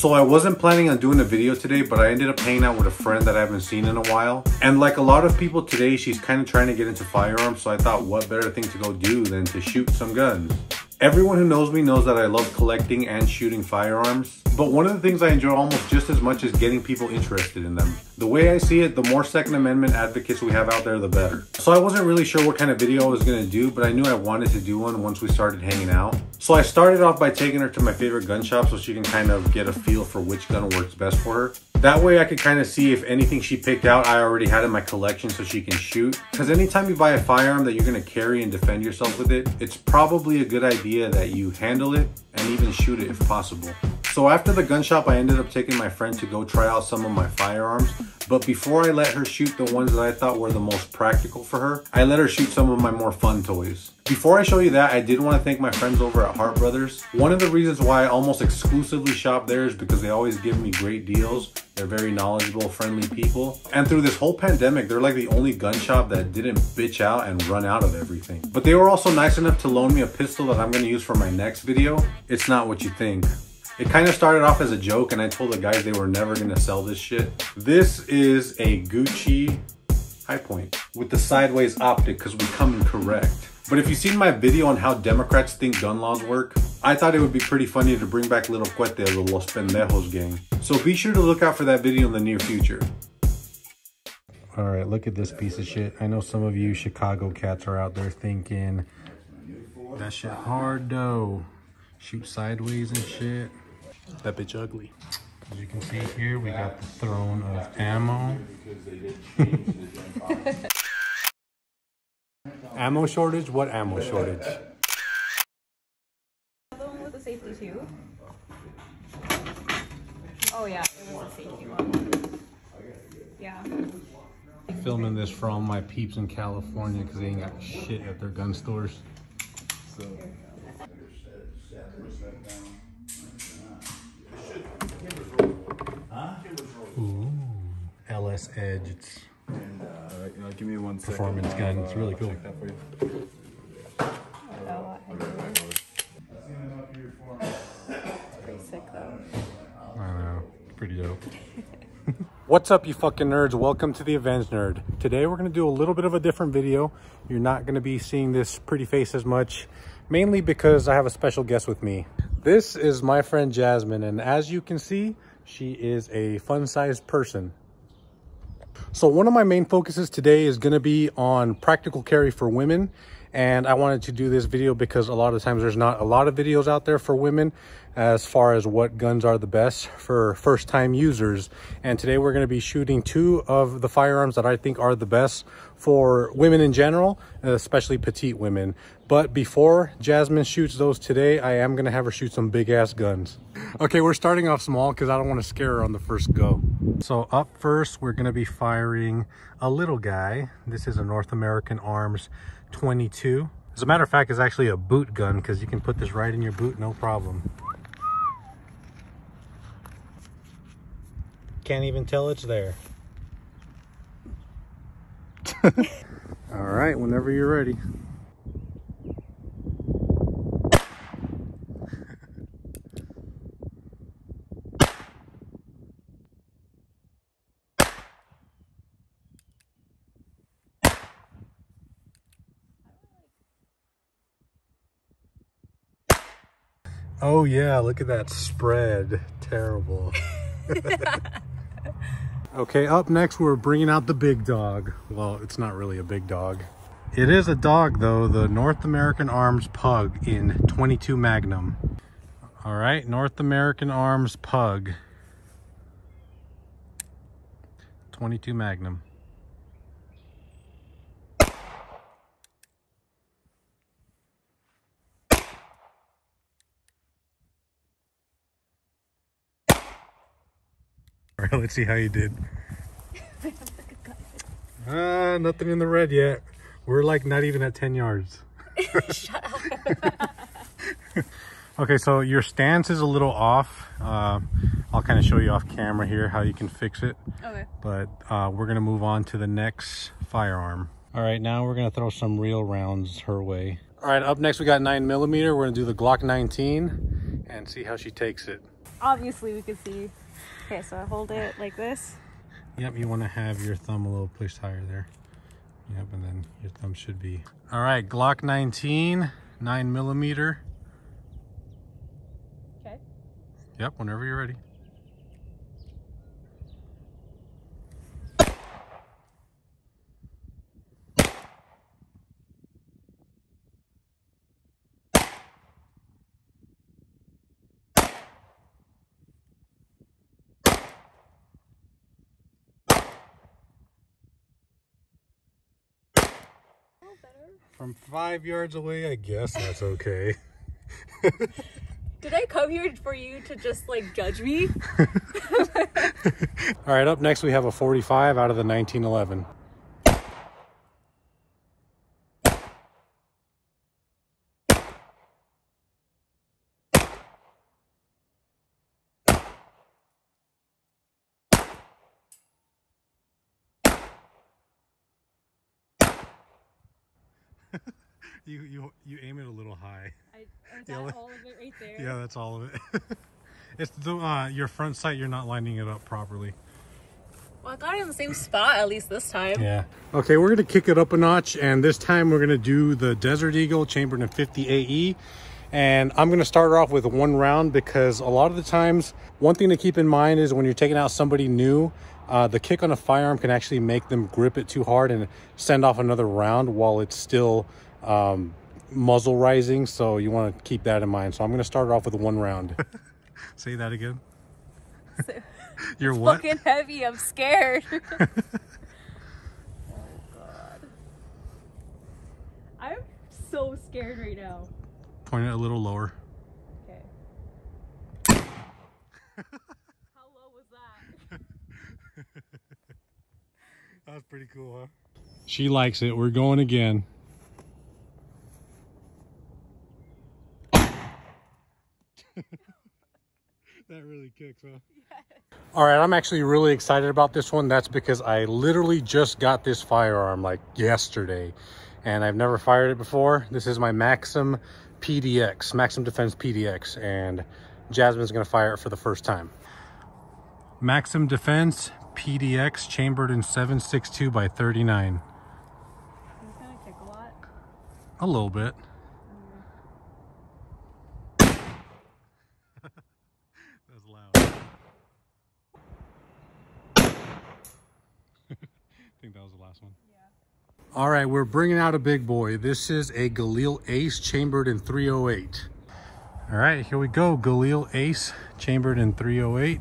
So I wasn't planning on doing a video today, but I ended up hanging out with a friend that I haven't seen in a while. And like a lot of people today, she's kind of trying to get into firearms. So I thought, what better thing to go do than to shoot some guns? Everyone who knows me knows that I love collecting and shooting firearms. But one of the things I enjoy almost just as much is getting people interested in them. The way I see it, the more Second Amendment advocates we have out there, the better. So I wasn't really sure what kind of video I was going to do, but I knew I wanted to do one once we started hanging out. So I started off by taking her to my favorite gun shop so she can kind of get a feel for which gun works best for her. That way I could kind of see if anything she picked out I already had in my collection so she can shoot. Because anytime you buy a firearm that you're going to carry and defend yourself with it, it's probably a good idea that you handle it and even shoot it if possible. So after the gun shop, I ended up taking my friend to go try out some of my firearms. But before I let her shoot the ones that I thought were the most practical for her, I let her shoot some of my more fun toys. Before I show you that, I did want to thank my friends over at Hart Brothers. One of the reasons why I almost exclusively shop there is because they always give me great deals. They're very knowledgeable, friendly people. And through this whole pandemic, they're like the only gun shop that didn't bitch out and run out of everything. But they were also nice enough to loan me a pistol that I'm going to use for my next video. It's not what you think. It kind of started off as a joke and I told the guys they were never going to sell this shit. This is a Gucci High Point with the sideways optic because we come in correct. But if you've seen my video on how Democrats think gun laws work, I thought it would be pretty funny to bring back Little Cuete of the Los Pendejos gang. So be sure to look out for that video in the near future. All right, look at this piece of shit. I know some of you Chicago cats are out there thinking, that shit hard though. Shoot sideways and shit. That bitch ugly. As you can see here, we got the throne of ammo. Ammo shortage? What ammo shortage? The one with the safety too. Oh yeah, it was a safety one. Yeah. Filming this for all my peeps in California because they ain't got shit at their gun stores. So. Ooh, LS Edge. It's give me 1 second. Performance gun. It's really cool. Pretty sick though. I know. It's pretty dope. What's up, you fucking nerds? Welcome to the Avengenerd. Today we're going to do a little bit of a different video. You're not going to be seeing this pretty face as much, mainly because I have a special guest with me. This is my friend Jasmine, and as you can see, she is a fun-sized person. So one of my main focuses today is going to be on practical carry for women. And I wanted to do this video because a lot of times there's not a lot of videos out there for women as far as what guns are the best for first-time users. And today we're going to be shooting two of the firearms that I think are the best for women in general, especially petite women. But before Jasmine shoots those today, I am going to have her shoot some big-ass guns. Okay, we're starting off small because I don't want to scare her on the first go. So up first, we're going to be firing a little guy. This is a North American Arms 22. As a matter of fact, it's actually a boot gun because you can put this right in your boot, no problem. Can't even tell it's there. All right, whenever you're ready. Oh yeah, look at that spread. Terrible. Okay, up next we're bringing out the big dog. Well, it's not really a big dog. It is a dog though, the North American Arms Pug in 22 Magnum. All right, North American Arms Pug. 22 Magnum. All right, let's see how you did. Nothing in the red yet. We're like not even at 10 yards. Shut up. Okay, so your stance is a little off. I'll kind of show you off camera here how you can fix it. Okay. But we're gonna move on to the next firearm. All right, now we're gonna throw some real rounds her way. All right, up next we got 9mm. We're gonna do the Glock 19 and see how she takes it. obviously we can see. Okay, so I hold it like this. Yep, you want to have your thumb a little pushed higher there. Yep, and then your thumb should be. All right, Glock 19, 9mm. Okay. Yep, whenever you're ready. From 5 yards away, I guess that's okay. Did I come here for you to just like judge me? All right, up next we have a 45 out of the 1911. You aim it a little high. Is that all of it right there? Yeah, that's all of it. It's the your front sight, you're not lining it up properly. Well, I got it in the same spot at least this time. Yeah. Okay, we're gonna kick it up a notch, and this time we're gonna do the Desert Eagle chambered in 50 AE. And I'm gonna start off with one round because a lot of the times, one thing to keep in mind is when you're taking out somebody new, the kick on a firearm can actually make them grip it too hard and send off another round while it's still muzzle rising. So you want to keep that in mind. So I'm going to start it off with one round. Say that again. You're what? Fucking heavy. I'm scared. Oh god. I'm so scared right now. Point it a little lower. Okay. How low was that? That was pretty cool, huh? She likes it. We're going again. That really kicks, huh? Yes. All right, I'm actually really excited about this one. That's because I literally just got this firearm like yesterday, and I've never fired it before. This is my Maxim PDX, Maxim Defense PDX, and Jasmine's gonna fire it for the first time. Maxim Defense PDX chambered in 7.62 by 39. It's gonna kick a lot. A little bit. That's loud. I think that was the last one. Yeah. All right, we're bringing out a big boy. This is a Galil Ace chambered in 308. All right, here we go. Galil Ace chambered in 308.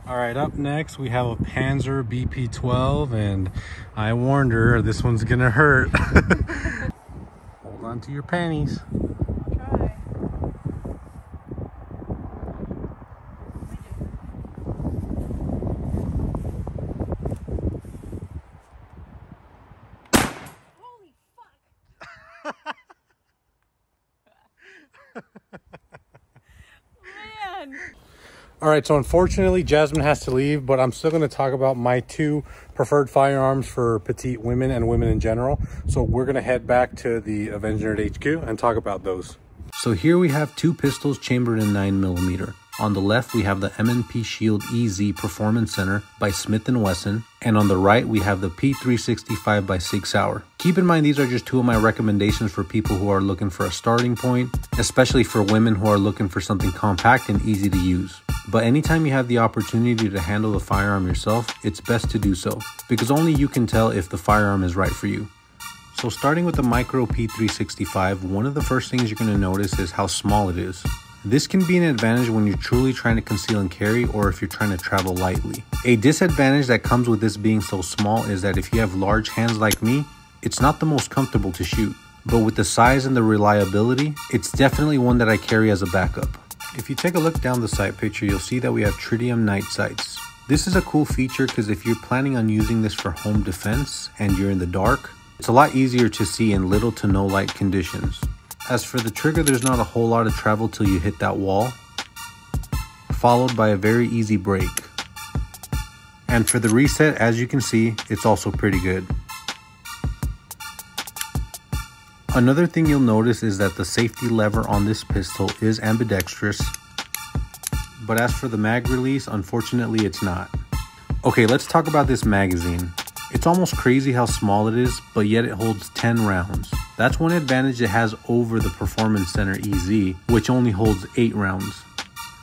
All right, up next we have a Panzer BP-12, and I warned her this one's gonna hurt. Hold on to your panties. I'll try. Holy fuck! Man! All right, so unfortunately Jasmine has to leave, but I'm still going to talk about my two preferred firearms for petite women and women in general. So we're going to head back to the Avengenerd HQ and talk about those. So here we have two pistols chambered in 9mm. On the left, we have the M&P Shield EZ Performance Center by Smith & Wesson. And on the right, we have the P365 by Sig Sauer. Keep in mind, these are just two of my recommendations for people who are looking for a starting point, especially for women who are looking for something compact and easy to use. But anytime you have the opportunity to handle the firearm yourself, it's best to do so, because only you can tell if the firearm is right for you. So starting with the Micro P365, one of the first things you're going to notice is how small it is. This can be an advantage when you're truly trying to conceal and carry, or if you're trying to travel lightly. A disadvantage that comes with this being so small is that if you have large hands like me, it's not the most comfortable to shoot. But with the size and the reliability, it's definitely one that I carry as a backup. If you take a look down the sight picture, you'll see that we have Tritium night sights. This is a cool feature because if you're planning on using this for home defense and you're in the dark, it's a lot easier to see in little to no light conditions. As for the trigger, there's not a whole lot of travel till you hit that wall, followed by a very easy break. And for the reset, as you can see, it's also pretty good. Another thing you'll notice is that the safety lever on this pistol is ambidextrous, but as for the mag release, unfortunately it's not. Okay, let's talk about this magazine. It's almost crazy how small it is, but yet it holds 10 rounds. That's one advantage it has over the Performance Center EZ, which only holds 8 rounds.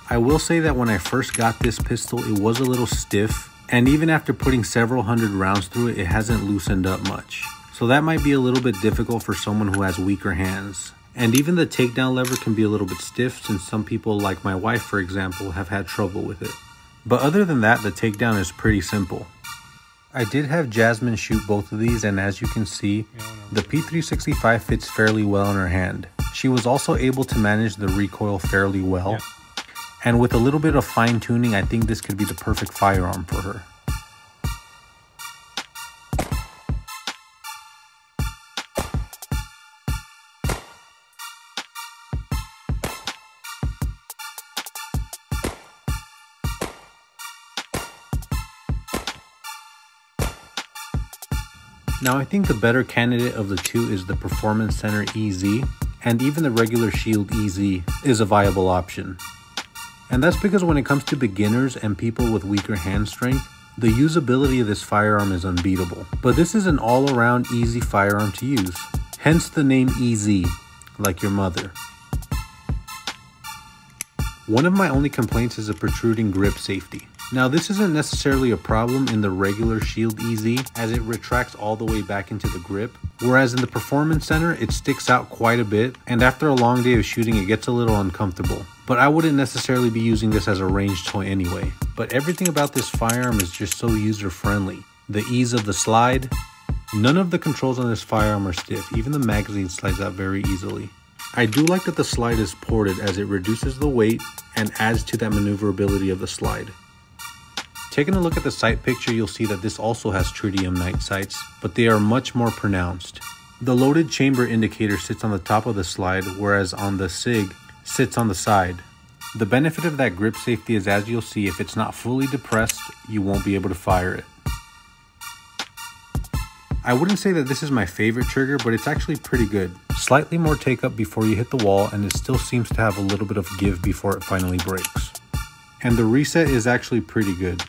I will say that when I first got this pistol, it was a little stiff, and even after putting several hundred rounds through it, it hasn't loosened up much. So that might be a little bit difficult for someone who has weaker hands. And even the takedown lever can be a little bit stiff, since some people, like my wife for example, have had trouble with it. But other than that, the takedown is pretty simple. I did have Jasmine shoot both of these, and as you can see, the P365 fits fairly well in her hand. She was also able to manage the recoil fairly well. And with a little bit of fine tuning, I think this could be the perfect firearm for her. Now I think the better candidate of the two is the Performance Center EZ, and even the regular Shield EZ is a viable option. And that's because when it comes to beginners and people with weaker hand strength, the usability of this firearm is unbeatable. But this is an all-around easy firearm to use, hence the name EZ, like your mother. One of my only complaints is a protruding grip safety. Now this isn't necessarily a problem in the regular Shield EZ, as it retracts all the way back into the grip, whereas in the Performance Center it sticks out quite a bit, and after a long day of shooting it gets a little uncomfortable. But I wouldn't necessarily be using this as a ranged toy anyway. But everything about this firearm is just so user friendly. The ease of the slide. None of the controls on this firearm are stiff, even the magazine slides out very easily. I do like that the slide is ported, as it reduces the weight and adds to that maneuverability of the slide. Taking a look at the sight picture, you'll see that this also has Tritium night sights, but they are much more pronounced. The loaded chamber indicator sits on the top of the slide, whereas on the SIG sits on the side. The benefit of that grip safety is, as you'll see, if it's not fully depressed, you won't be able to fire it. I wouldn't say that this is my favorite trigger, but it's actually pretty good. Slightly more take up before you hit the wall, and it still seems to have a little bit of give before it finally breaks. And the reset is actually pretty good.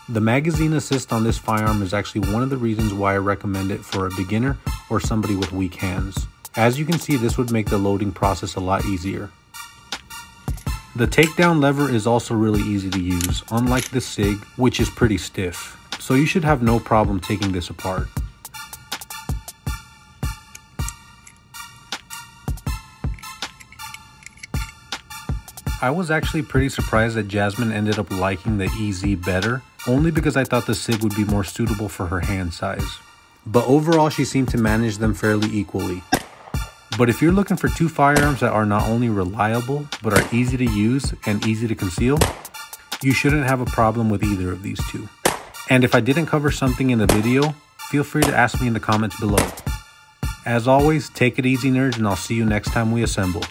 The magazine assist on this firearm is actually one of the reasons why I recommend it for a beginner or somebody with weak hands. As you can see, this would make the loading process a lot easier. The takedown lever is also really easy to use, unlike the SIG, which is pretty stiff. So you should have no problem taking this apart. I was actually pretty surprised that Jasmine ended up liking the EZ better, only because I thought the SIG would be more suitable for her hand size. But overall, she seemed to manage them fairly equally. But if you're looking for two firearms that are not only reliable, but are easy to use and easy to conceal, you shouldn't have a problem with either of these two. And if I didn't cover something in the video, feel free to ask me in the comments below. As always, take it easy, nerds, and I'll see you next time we assemble.